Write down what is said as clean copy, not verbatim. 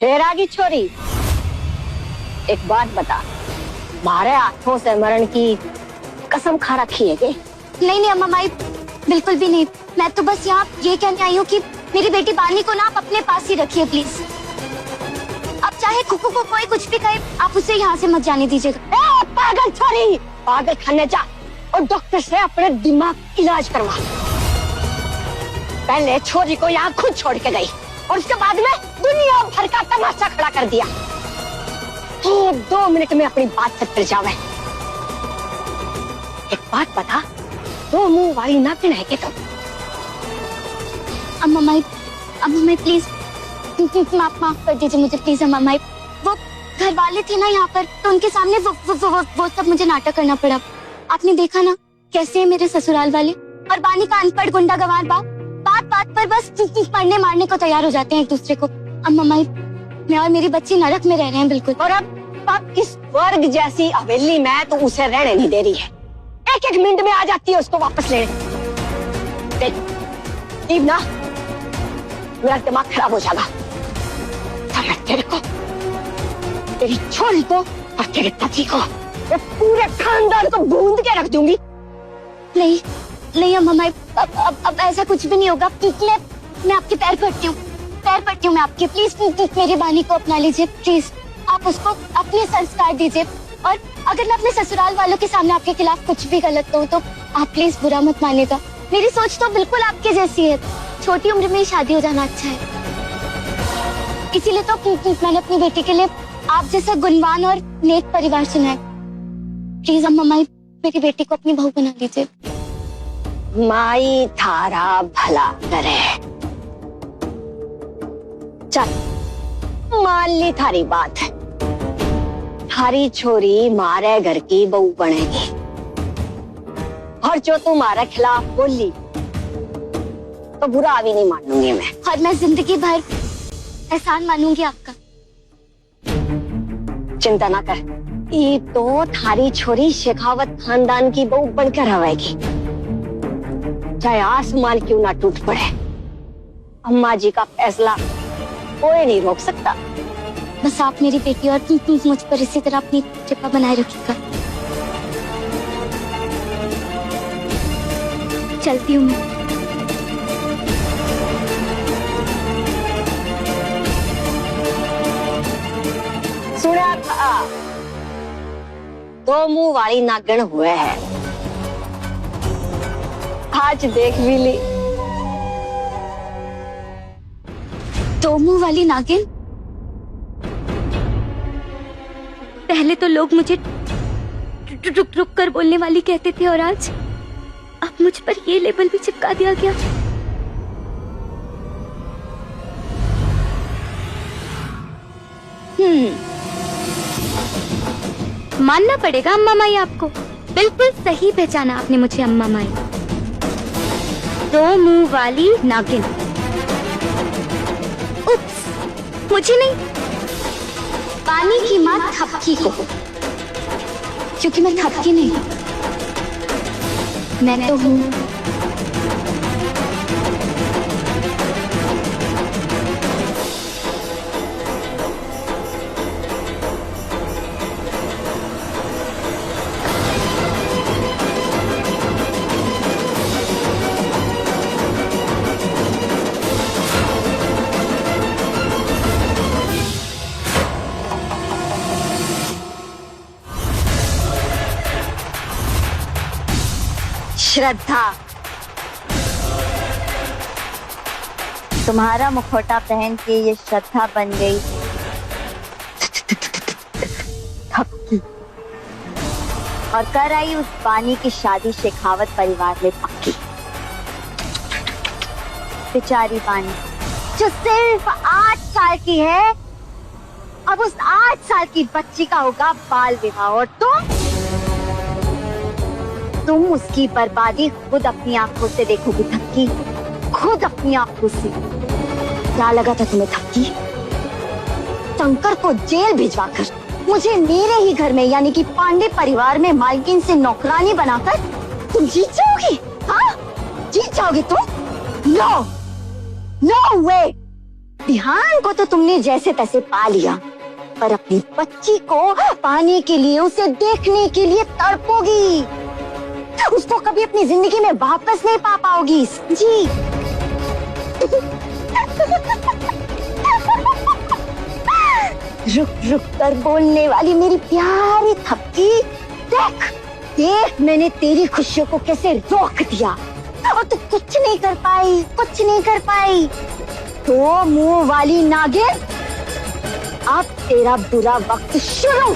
हेरा की छोरी, एक बात बता, मारे हाथों से मरण की कसम खा रखी है के? नहीं नहीं अम्मा माई, बिल्कुल भी नहीं। मैं तो बस यहाँ ये कहने आई हूँ कि मेरी बेटी बानी को ना आप अपने पास ही रखिए प्लीज। अब चाहे कुकू को कोई कुछ भी कहे, आप उसे यहाँ से मत जाने दीजिएगा। पागल छोरी, पागल खाने जा और डॉक्टर से अपने दिमाग इलाज करवा। पहले छोरी को यहाँ खुद छोड़ के गई और उसके बाद में दुनिया भर का तमाशा खड़ा कर दिया। तो 2 मिनट में अपनी बात पर जावे। एक बात बता, तो मुंह वाली नागिन है क्या तुम? अम्मा माई प्लीज माफ कर दीजिए मुझे प्लीज अम्मा माई। वो घर वाले थे ना यहाँ पर, तो उनके सामने वो सब मुझे नाटक करना पड़ा। आपने देखा ना कैसे मेरे ससुराल वाले और बानी का अनपढ़ गुंडा गवार बात बात पर बस पढ़ने मारने को तैयार हो जाते हैं एक दूसरे को। अम्मा माई, मैं और मेरी बच्ची नरक में रह रहे हैं बिल्कुल। और अब इस स्वर्ग जैसी हवेली में तो उसे रहने नहीं दे रही है। एक मिनट में आ जाती है उसको वापस लेने। देख ना, मेरा दिमाग खराब हो जाएगा। मैं तेरे को, तेरी छोरी को और तेरे पति को, मैं पूरे खानदान को भूंद के रख दूंगी। नहीं अम्मा माई, अब ऐसा कुछ भी नहीं होगा। मैं आपके पैर पड़ती हूँ मैं आपके। प्लीज मेरी बानी को अपना लीजिए प्लीज। आप उसको अपने संस्कार दीजिए, और अगर मैं अपने ससुराल वालों के सामने आपके खिलाफ कुछ भी गलत कहूँ तो आप प्लीज बुरा मत मानिएगा। मेरी सोच तो बिल्कुल आपके जैसी है। छोटी उम्र में ही शादी हो जाना अच्छा है, इसीलिए तो मैंने अपनी बेटी के लिए आप जैसा गुणवान और नेक परिवार चुना है। प्लीज अम्मा माई, मेरी बेटी को अपनी बहू बना लीजिए। माई थारा भला करे। चल मान ली थारी बात है, थारी छोरी मारे घर की बहू बनेगी, और जो तुम्हारे खिलाफ बोली तो बुरा भी नहीं मानूंगी मैं। और मैं जिंदगी भर एहसान मानूंगी आपका। चिंता ना कर, ये तो थारी छोरी शेखावत खानदान की बहू बनकर रहेगी, चाहे आसमान क्यों ना टूट पड़े। अम्मा जी का फैसला कोई नहीं रोक सकता। बस आप मेरी बेटी और मुझ पर इसी तरह अपनी कृपा बनाए रखिएगा। चलती हूँ मैं। सुना था 2 मुंह वाली नागिन हुए है, आज देख भी ली। 2 मुंह वाली नागिन? पहले तो लोग मुझे रुक रुक कर बोलने वाली कहते थे, और आज अब मुझ पर ये लेबल भी चिपका दिया गया। मानना पड़ेगा अम्मा माई आपको, बिल्कुल सही पहचाना आपने मुझे अम्मा माई। 2 मुंह वाली नागिन। उप्स, मुझे नहीं, पानी की माँ थपकी को, क्योंकि मैं थपकी नहीं, मैं तो हूँ श्रद्धा। तुम्हारा मुखौटा पहन के ये श्रद्धा बन गई थपकी, और कर आई उस बानी की शादी शेखावत परिवार में पक्की। बेचारी बानी जो सिर्फ 8 साल की है, अब उस 8 साल की बच्ची का होगा बाल विवाह, और तुम उसकी बर्बादी खुद अपनी आंखों से देखोगी थपकी, खुद अपनी आंखों से। क्या लगा था तुम्हें थपकी? शंकर को जेल भिजवाकर मुझे मेरे ही घर में यानी कि पांडे परिवार में मालकिन से नौकरानी बनाकर तुम जीत जाओगी? हाँ, जीत जाओगी तुम? नो, नो वे। ध्यान को तो तुमने जैसे तैसे पा लिया, पर अपनी बच्ची को पाने के लिए, उसे देखने के लिए तड़पोगी। उसको कभी अपनी जिंदगी में वापस नहीं पा पाओगी, समझी? रुक रुक कर बोलने वाली मेरी प्यारी थपकी, देख देख मैंने तेरी खुशियों को कैसे रोक दिया, और तू कुछ नहीं कर पाई, कुछ नहीं कर पाई। तो मुंह वाली नागिन, अब तेरा बुरा वक्त शुरू।